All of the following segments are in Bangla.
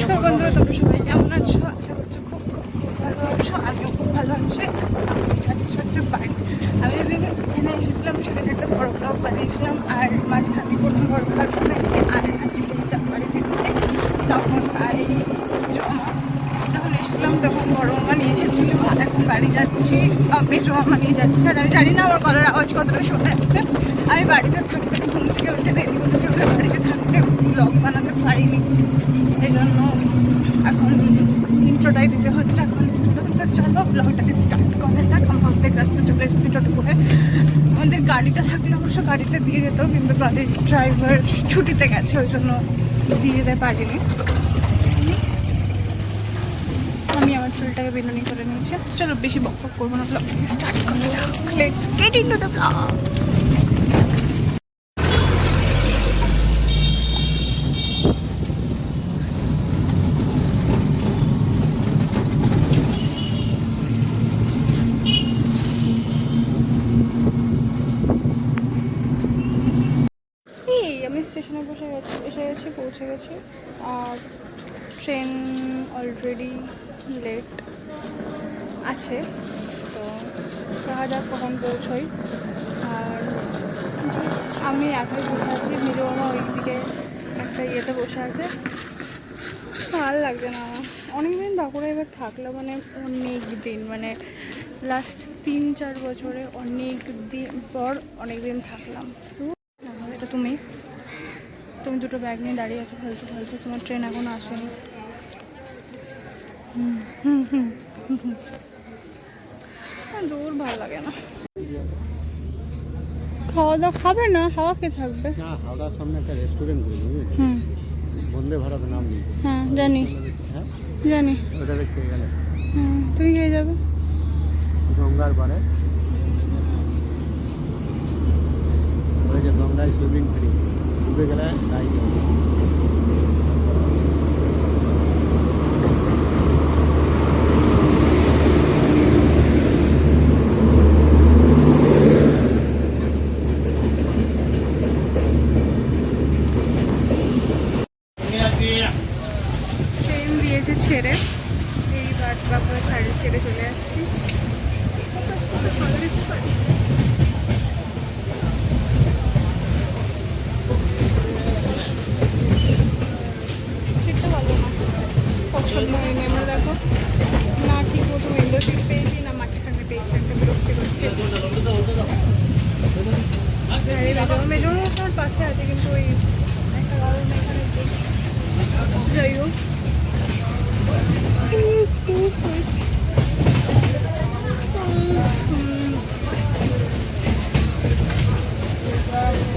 নমস্কার বন্ধুরা, তোমরা সবাই কেমন আছো? আশা করছো খুব খুব খুব ভালো আছো। আমিও খুব ভালো আছি। আমি বাড়ি আমি যেদিন এখানে এসেছিলাম সেখানে একটা বড় ব্লগ বানিয়েছিলাম, আর মাঝখানে কোনো বড় ব্লগ বানাই। আর আজকে বাড়ি ফিরছি তখন যখন এসেছিলাম তখন বড় মামা নিয়ে এসেছিল, আর এখন বাড়ি যাচ্ছি মেজো মামা নিয়ে যাচ্ছে। আর আমি জানি না আমার গলার আওয়াজ কতটা শোনা যাচ্ছে। আমি বাড়িতে থাকতে ঘুম থেকে উঠে দেরি করেছি বলে বাড়িতে থাকতে ব্লগ বানাতে পারিনি, এই জন্য এখন ইন্ট্রোটাই দিতে হচ্ছে। এখন চলো ব্লগটাকে স্টার্ট করা যাক। আমরা অর্ধেক রাস্তা চলে এসেছি টোটো করে। আমাদের গাড়িটা থাকলে অবশ্য গাড়িতে দিয়ে যেত, কিন্তু গাড়ির ড্রাইভার ছুটিতে গেছে, ওই জন্য দিয়ে যেতে পারিনি। আমি আমার চুলটাকে বেনুনি করে নিয়েছি। চলো বেশি বক বক করবো না, ব্লগটাকে স্টার্ট করা যাক। Let's get into the blog. আমি স্টেশনে এসে গেছি, পৌঁছে গেছি। আর ট্রেন অলরেডি লেট আছে, তো দেখা যাক কখন পৌঁছই। আর আমি একাই বসে আছি, মেজো মামা ওইদিকে একটা ইয়েতে বসে আছে। ভালো লাগছে না আমার। অনেকদিন বাঁকুড়া এবার থাকলে মানে অনেক দিন, মানে লাস্ট 3-4 বছরে অনেক দিন পর অনেক দিন থাকলাম। এটা তুমি দুটো ব্যাগ নিয়ে দাঁড়িয়ে আছো ফালতু ফালতু, তোমার ট্রেন এখনো আসেনি। দূর ভালো লাগে না। খাওয়া দাওয়া খাবে না? হাওয়া খেয়ে থাকবে না, হাওড়ার সামনে একটা রেস্টুরেন্ট বুঝলি, বন্দে ভারত নাম নেই। হ্যাঁ জানি, হ্যাঁ জানি। ওটা দেখতে গেলে তুমি খেয়ে যাবে গঙ্গার পাড়ে, ওই যে গঙ্গায় সুইমিং করি, ডুবে গেলে তাই ট্রেন দিয়েছে ছেড়ে, এইবার বাঁকুড়া ছাড়ে ছেড়ে চলে যাচ্ছি। সিটটা ভালো না, পছন্দ হয়নি আমার। দেখো না, ঠিক মতো উইন্ডো সিট পেয়েছি না মাঝখানে পেয়েছি, একটা বিরক্তি করছে। মেজর আমার পাশে আছে, কিন্তু ওই একটা কারণ এখানে যাই হোক।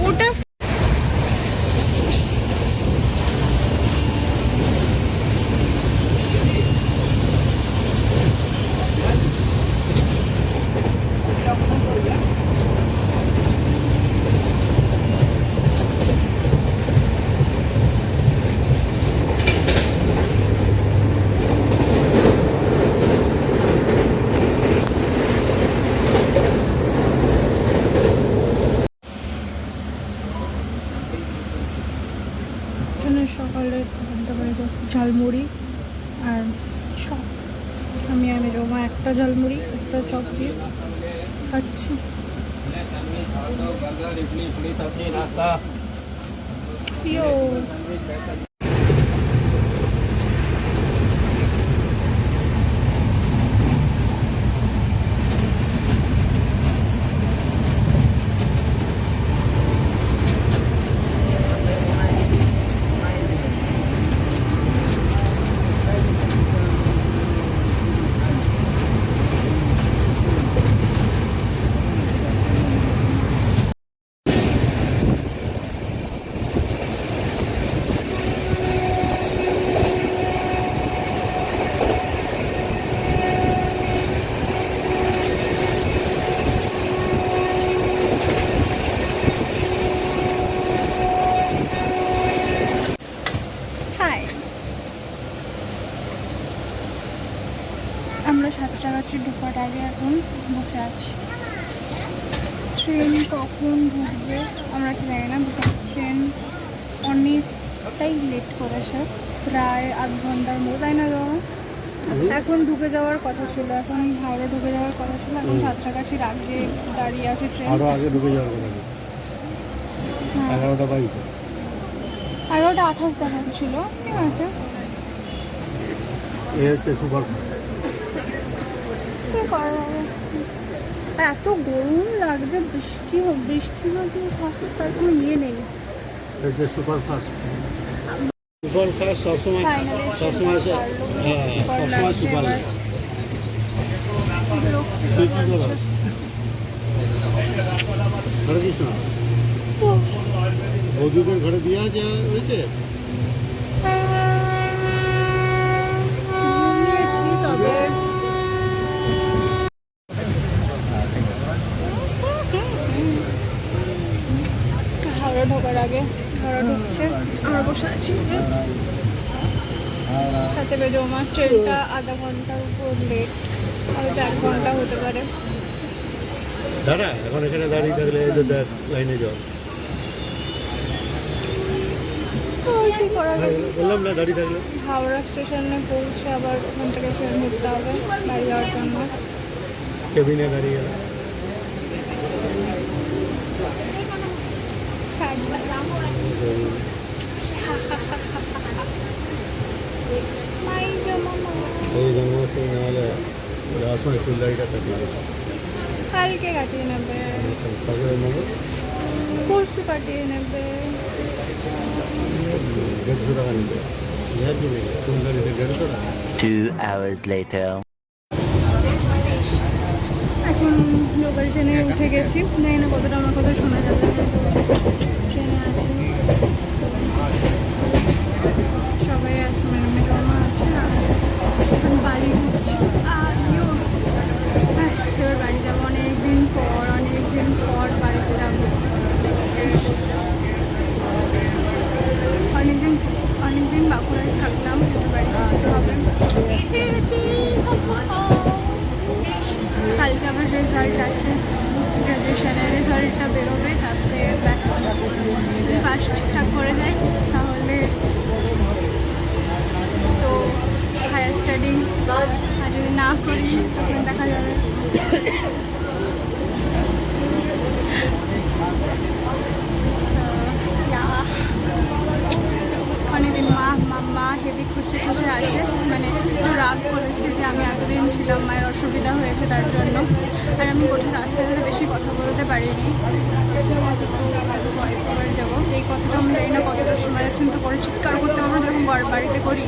ওটা সকালে ঝালমুড়ি আর চপ। আমি জমা একটা ঝালমুড়ি একটা চপ দিয়ে খাচ্ছি। আমরা সাঁতরাগাছি ঢোকার আগে এখন বসে আছি। ট্রেন কখন ঢুকবে আমরা কি জানি না, বিকজ ট্রেন অনেকটাই লেট করেছে। প্রায় আধ ঘন্টার মতো, তাই না দাদা? এখন ঢুকে যাওয়ার কথা ছিল, এখন হাওড়া ঢুকে যাওয়ার কথা ছিল, এখন সাঁতরাগাছির আগে দাঁড়িয়ে আছে ট্রেন। আরও আগে ঢুকে যাওয়ার কথা ছিল। 11টা 22 11টা 28 দেখাচ্ছিল, ঠিক আছে। এ হচ্ছে সুপারফাস্ট। কি করা যাবে? এত গরম লাগছে, বৃষ্টি যদি থাকে তার কোনো ইয়ে নেই। এ হচ্ছে সুপারফাস্ট। সুপারফাস্ট সবসময় Finally সবসময় ছাড়লো। হ্যাঁ সুপার সবসময় লাগছে সুপার আবার। লাগে। তুই কি করো? হরে কৃষ্ণ। বৌদিদের ঘরে দিয়ে আছে হয়েছে? ঘুমিয়েছি, তবে হাওড়া ঢোকার আগে হাওড়া ঢুকছে, আমরা বসে আছি। 7 বেজে আমার ট্রেনটা আধা ঘন্টার উপর লেট, হয়তো 1 ঘন্টা হতে পারে। দাঁড়া, এখন এখানে দাঁড়িয়ে থাকলে এই যে দেখ লাইনে যাও। তো কি করা যাবে? বললাম না দাঁড়িয়ে থাকলে। হাওড়া স্টেশনে পৌঁছে আবার ওখান থেকে ট্রেন ধরতে হবে বাড়ি যাওয়ার জন্য। কেবিনে দাঁড়িয়ে গেল। Sad. My mama. এই জন্মাষ্টমী নাহলে যাওয়ার সময় চুল দাড়িটা কাটিয়ে দেবো। কালকে কাটিয়ে নেবে, তারপরে নেবো পরশু কাটিয়ে নেবে। 150 টাকা নেবে। চুল দাড়িতে 150 টাকা। 2 hours later. এখন লোকাল ট্রেনে উঠে গেছি, জানি না কতটা আমার কথা শোনা যাবে। ট্রেনে আছি, সবাই আছে, মানে মেয়ের মা আছে, আর এখন বাড়ি ঢুকছি। আমিও ব্যাস এবার বাড়ি যাবো। অনেকদিন পর বাড়িতে যাবো। অনেকদিন বাঁকুড়ায় থাকলাম, এবার বাড়িতে যেতে হবে। এসে গেছি। কালকে আমার রেজাল্ট আছে, গ্র্যাজুয়েশনের রেজাল্টটা বেরোবে, তারপরে ব্যাস যদি পাস ঠিকঠাক করে যায় তাহলে তো হায়ার স্টাডি, আর যদি না করি তখন দেখা যাবে। অনেকদিন মা হেভি খুঁজে আছে, মানে একটু রাগ করেছে যে আমি এতদিন ছিলাম, মায়ের অসুবিধা হয়েছে তার জন্য। আর আমি গোটা রাস্তায় বেশি কথা বলতে পারিনি, ভয়েস ওভার দেবো। এই কথাটা আমি জানি না কতটা শোনা যাচ্ছে, কিন্তু পরে চিৎকার করতে আমরা যখন বাড়িতে করি।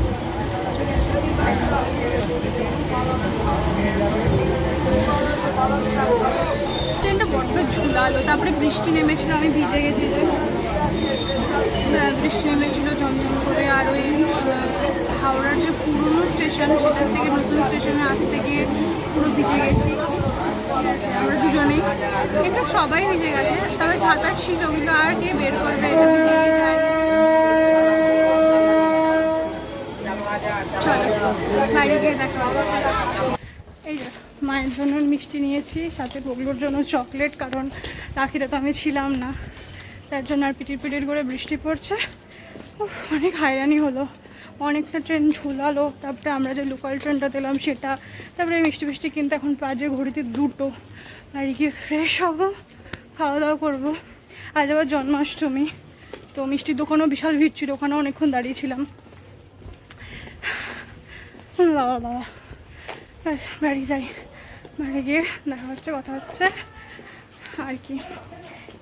ট্রেনটা বড্ড ঝুলালো, তারপরে বৃষ্টি নেমেছিল, আমি ভিজে গেছি। বৃষ্টি নেমেছিল ঝমঝম করে। আর ওই হাওড়ার যে পুরনো স্টেশন, সেটার থেকে নতুন স্টেশনে আসতে গিয়ে পুরো ভিজে গেছি আমরা দুজনেই। কিন্তু সবাই ভিজে গেছে, তবে ছাতা ছিল, কিন্তু আর কে বের করবে, এটা ভিজেই যায়। চলো বাড়ি গিয়ে দেখা হচ্ছে। এই যে মায়ের জন্য মিষ্টি নিয়েছি, সাথে বগলুর জন্য চকলেট, কারণ রাখিতে তো আমি ছিলাম না, তার জন্য। আর পিটির করে বৃষ্টি পড়ছে। অনেক হয়রানি হলো, অনেকটা ট্রেন ঝুলালো। তারপরে আমরা যে লোকাল ট্রেনটা দিলাম সেটা, তারপরে মিষ্টি কিনতে এখন বাজে ঘড়িতে 2টো। বাড়ি গিয়ে ফ্রেশ হবো, খাওয়া দাওয়া করবো। আজ আবার জন্মাষ্টমী, তো মিষ্টির দোকানেও বিশাল ভিড় ছিল, ওখানেও অনেকক্ষণ দাঁড়িয়েছিলাম। বাবা ব্যাস বাড়ি যাই, বাড়ি গিয়ে দেখা হচ্ছে, কথা হচ্ছে আর কি।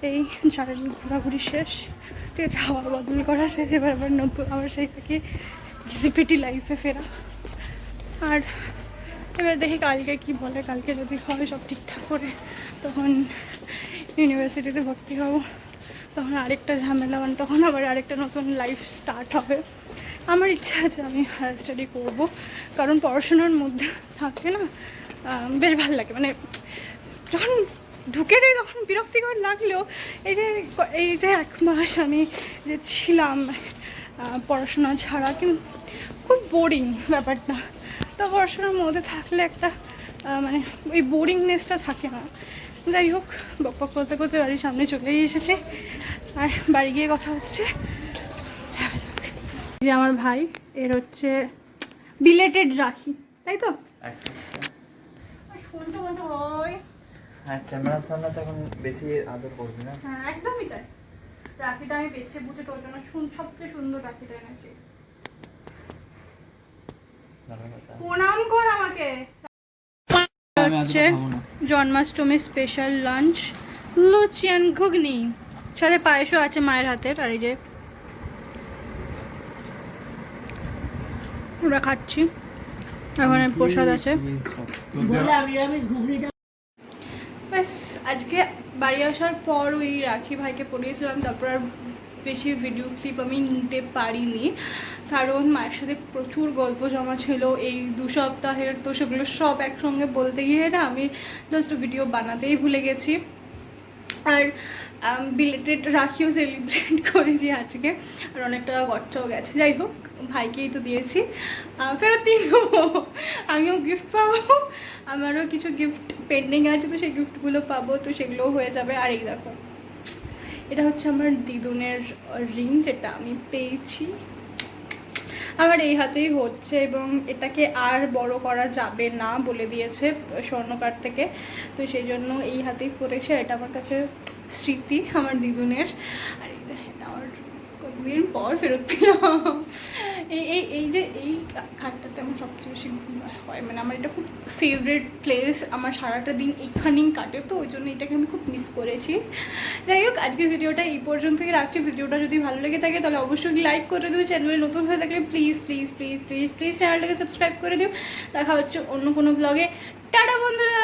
এই সারাদিন ঘোরাঘুরি শেষ, ঠিক আছে, হাওয়া বদল করা শেষ। এবার নতুন আবার সেই থেকে জিপিটি লাইফে ফেরা। আর এবার দেখি কালকে কি বলে, কালকে যদি হয় সব ঠিকঠাক করে তখন ইউনিভার্সিটিতে ভর্তি হব। তখন আরেকটা ঝামেলা, মানে তখন আবার আরেকটা নতুন লাইফ স্টার্ট হবে। আমার ইচ্ছা আছে আমি হায়ার স্টাডি করবো, কারণ পড়াশোনার মধ্যে থাকে না, বেশ ভালো লাগে। মানে যখন ঢুকে যাই তখন বিরক্তিকর লাগলেও এই যে 1 মাস আমি যে ছিলাম পড়াশোনা ছাড়া, কিন্তু খুব বোরিং ব্যাপারটা। তো পড়াশোনার মধ্যে থাকলে একটা মানে ওই বোরিংনেসটা থাকে না। যাই হোক, বকবক করতে করতে বাড়ির সামনে চলেই এসেছে, আর বাড়ি গিয়ে কথা হচ্ছে। যে আমার ভাই, এর হচ্ছে বিলেটেড রাখি, তাই তো? শুনতে মনে হয় হ্যাঁ, ক্যামেরার সামনে তো এখন বেশি আদর করবি না। হ্যাঁ একদমই তাই। রাখিটা আমি বেছে বুঝে তোর জন্য সবচেয়ে সুন্দর রাখিটা এনেছি। প্রণাম কর আমাকে। হচ্ছে জন্মাষ্টমীর স্পেশাল লাঞ্চ, লুচি অ্যান্ড ঘুগনি, সাথে পায়েসও আছে মায়ের হাতের। আর এই যে আমরা খাচ্ছি, এখন প্রসাদ আছে। ব্যাস আজকে বাড়ি আসার পর ওই রাখি ভাইকে পড়িয়েছিলাম, তারপর আর বেশি ভিডিও ক্লিপ আমি নিতে পারিনি, কারণ মায়ের সাথে প্রচুর গল্প জমা ছিল এই 2 সপ্তাহের। তো সেগুলো সব একসঙ্গে বলতে গিয়ে না আমি জাস্ট ভিডিও বানাতেই ভুলে গেছি। আর বিলেটেড রাখিও সেলিব্রেট করেছি আজকে, আর অনেক টাকা খরচাও গেছে। যাই হোক, ভাইকেই তো দিয়েছি, ফেরত দিয়ে দেবো, আমিও গিফট পাবো, আমারও কিছু গিফট পেন্ডিং আছে, তো সেই গিফটগুলো পাবো, তো সেগুলোও হয়ে যাবে। আর এই দেখো, এটা হচ্ছে আমার দিদুনের রিং, যেটা আমি পেয়েছি, আমার এই হাতেই হচ্ছে, এবং এটাকে আর বড় করা যাবে না বলে দিয়েছে স্বর্ণকার থেকে, তো সেই জন্য এই হাতেই পড়েছে। এটা আমার কাছে স্মৃতি আমার দিদুনের। আর এই যে এটা আমার কতদিন পর ফেরত পেলাম। এই যে এই ঘাটটাতে আমার সবচেয়ে বেশি ঘুম হয়, মানে আমার এটা খুব ফেভারিট প্লেস, আমার সারাটা দিন এইখানেই কাটে, তো ওই জন্য এটাকে আমি খুব মিস করেছি। যাই হোক, আজকের ভিডিওটা এই পর্যন্তই রাখছি। ভিডিওটা যদি ভালো লেগে থাকে তাহলে অবশ্যই লাইক করে দিও, চ্যানেলে নতুন হয়ে থাকলে please please please please please চ্যানেলটাকে সাবস্ক্রাইব করে দিও। দেখা হচ্ছে অন্য কোনো ব্লগে। টাটা বন্ধুরা।